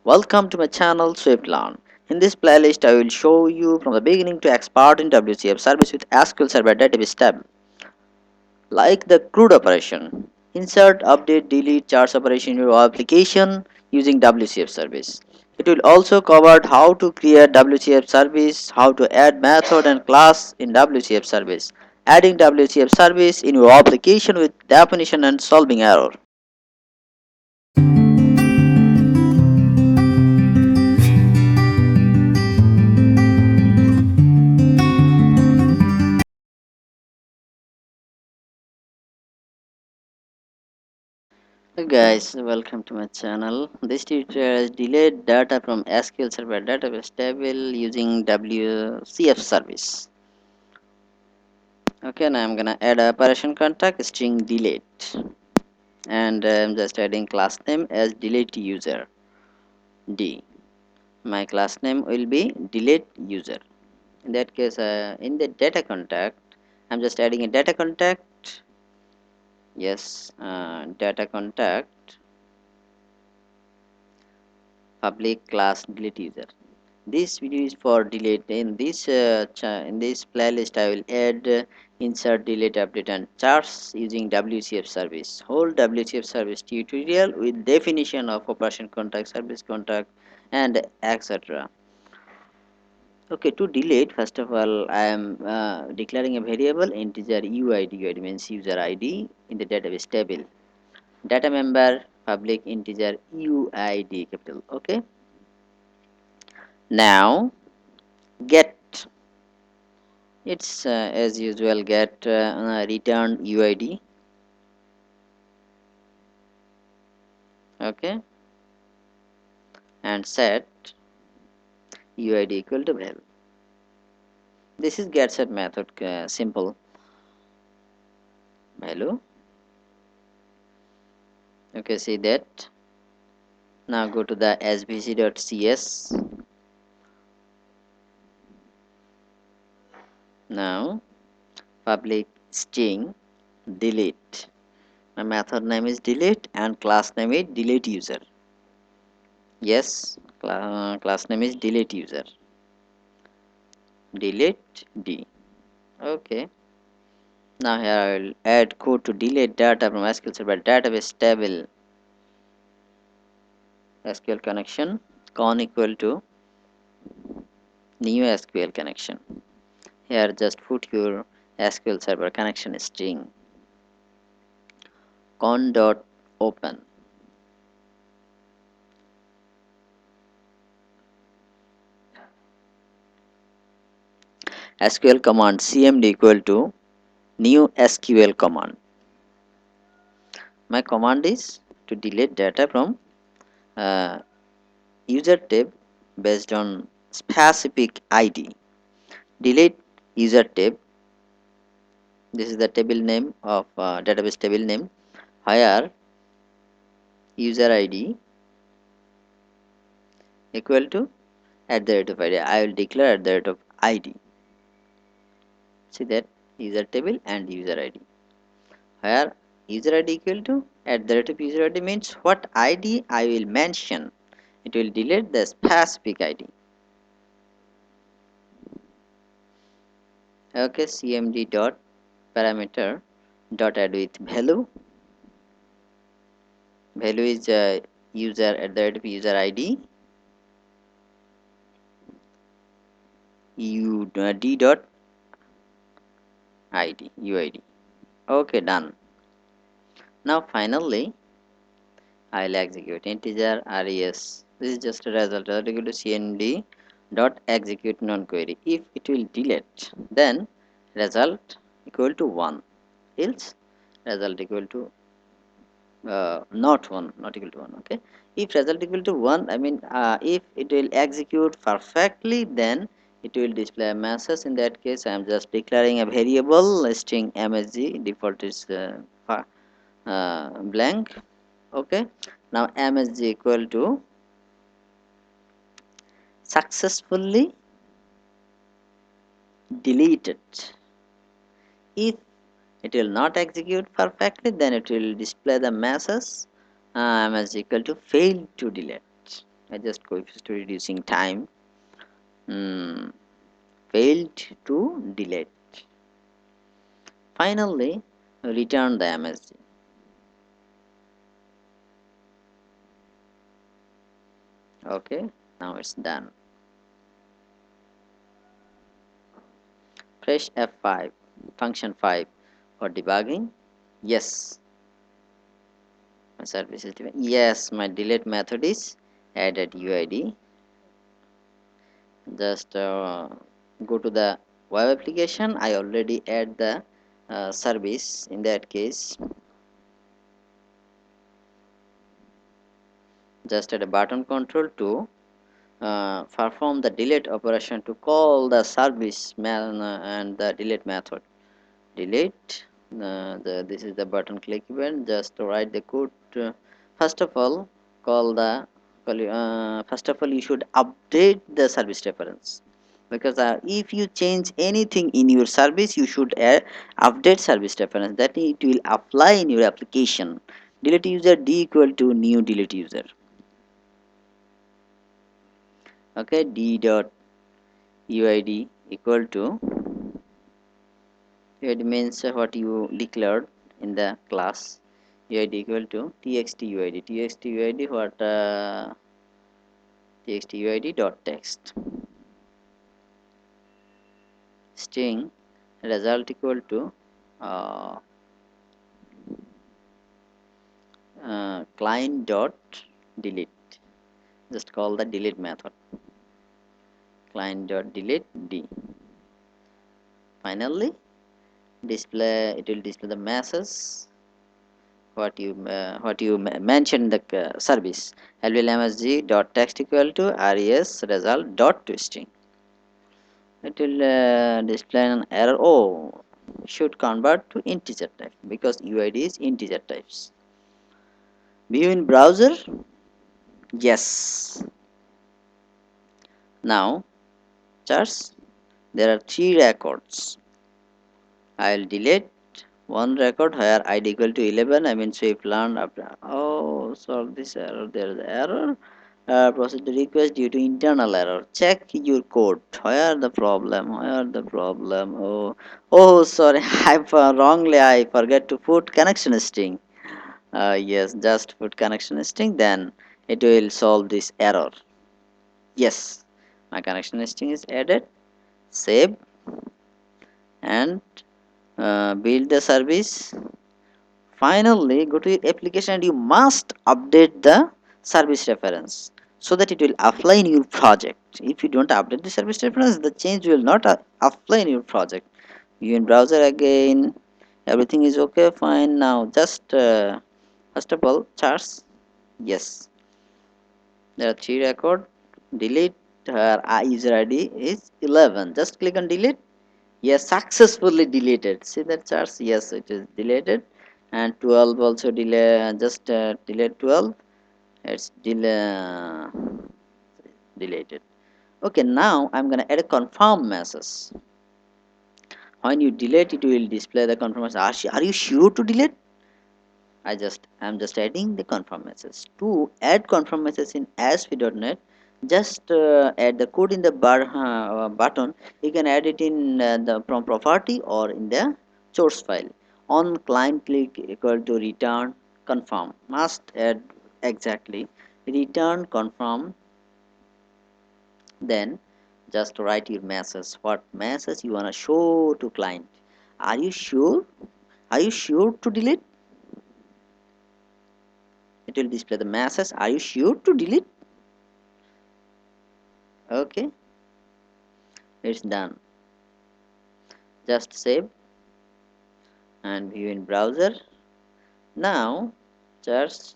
Welcome to my channel SwiftLearn. In this playlist, I will show you from the beginning to expert in WCF service with SQL Server database tab, like the CRUD operation. Insert, update, delete charts operation in your application using WCF service. It will also cover how to create WCF service, how to add method and class in WCF service, adding WCF service in your application with definition and solving error. Hey guys, welcome to my channel. This tutorial is delayed data from SQL Server database table using WCF service. Okay, now I'm gonna add a operation contact string delete, and I'm just adding class name as delete user D. My class name will be delete user. In that case, in the data contact, I'm just adding a data contact. Yes, data contact public class delete user. This video is for delete. In this playlist I will add insert, delete, update and charts using WCF service. Whole WCF service tutorial with definition of operation contact, service contact and etc. Okay, to delete, first of all I am declaring a variable integer UID. UID means user ID in the database table. Data member public integer UID capital. Okay, now get, it's as usual get return UID. Okay, and set UID equal to value. This is get set method, simple value. Okay, see that. Now go to the svc.cs. Now public string delete. My method name is delete and class name is delete user. Yes, class name is delete user. Delete D. Okay. Now here I will add code to delete data from SQL Server database table. SQL connection con equal to new SQL connection. Here just put your SQL Server connection string con dot open. SQL command cmd equal to new SQL command. My command is to delete data from uh, user tab based on specific ID. Delete user tab. This is the table name of database table name. Here user ID equal to at the rate of ID. I will declare at the rate of ID. See that user table and user ID. Here user ID equal to at the rate of user ID means what ID I will mention, it will delete the specific ID. Okay, cmd dot parameter dot add with value. Value is user at the rate of user ID. D dot ID UID. Okay, done. Now finally I will execute integer res. This is just a result. Result equal to cmd dot execute non query. If it will delete, then result equal to 1. Else result equal to not 1, not equal to 1. Okay. If result equal to 1, I mean if it will execute perfectly, then it will display a message. In that case, I am just declaring a variable string msg. Default is blank. Okay, now msg equal to successfully deleted. If it will not execute perfectly, then it will display the message msg equal to failed to delete. adjust coefficient to reducing time, mm, failed to delete. Finally, return the MSG. Okay, now it's done. Press F5, function 5 for debugging. Yes, my service is defined. Yes, my delete method is added UID. Just go to the web application. I already add the service. In that case, just add a button control to perform the delete operation to call the service and the delete method. Delete this is the button click event. Just to write the code. First of all, call the first of all you should update the service reference, because if you change anything in your service you should update service reference, that it will apply in your application. Delete user d equal to new delete user. Okay, d dot uid equal to uid means what you declared in the class. Uid equal to txt uid what txt uid dot text string result equal to uh, client dot delete. Just call the delete method, client dot delete d. Finally, display, it will display the message what you mentioned in the service. lvmsg dot text equal to res result dot to string. It will display an error. Oh, should convert to integer type because uid is integer types. View in browser. Yes. Now charts, there are three records. I will delete one record where id equal to 11. I mean swift learn after. Oh, solve this error. There is error. Proceed to request due to internal error. Check your code. Where the problem? Where the problem? Oh, oh, sorry. Wrongly I forget to put connection string. Yes, just put connection string. Then it will solve this error. Yes, my connection string is added. Save and build the service. Finally, go to your application and you must update the service reference so that it will apply in your project. If you don't update the service reference, the change will not apply in your project. You in browser again, everything is okay, fine. Now just first of all charts. Yes, there are three record. Delete her user ID is 11. Just click on delete. Yes, successfully deleted. See that charts? Yes, it is deleted. And 12 also delay. Just delete 12. It's deleted. Okay, now I'm gonna add a confirm message. When you delete, it will display the confirm message. Are you sure to delete? I'm just adding the confirm message. To add confirm message in ASP.NET, just add the code in the button. You can add it in the from property or in the source file. On client click equal to return confirm. Must add exactly return confirm. Then just write your message. What message you wanna show to client? Are you sure? Are you sure to delete? It will display the message. Are you sure to delete? Okay, it's done. Just save and view in browser. Now just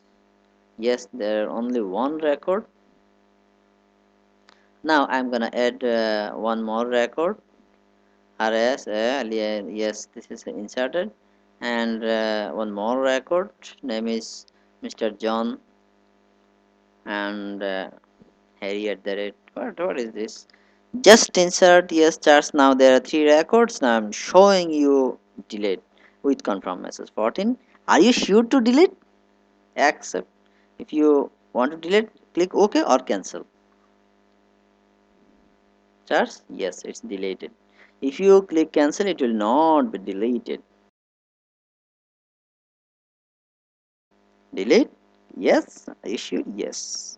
yes, there are only one record. Now I'm gonna add one more record. rs yes, this is inserted, and one more record. Name is Mr. John and Harry at the rate. What is this? Just insert yes charts. Now there are three records. Now I'm showing you delete with confirm message 14. Are you sure to delete? Accept. If you want to delete, Click OK or cancel. Charge? Yes, it's deleted. If you click cancel, it will not be deleted. Delete? Yes. Issue? Yes.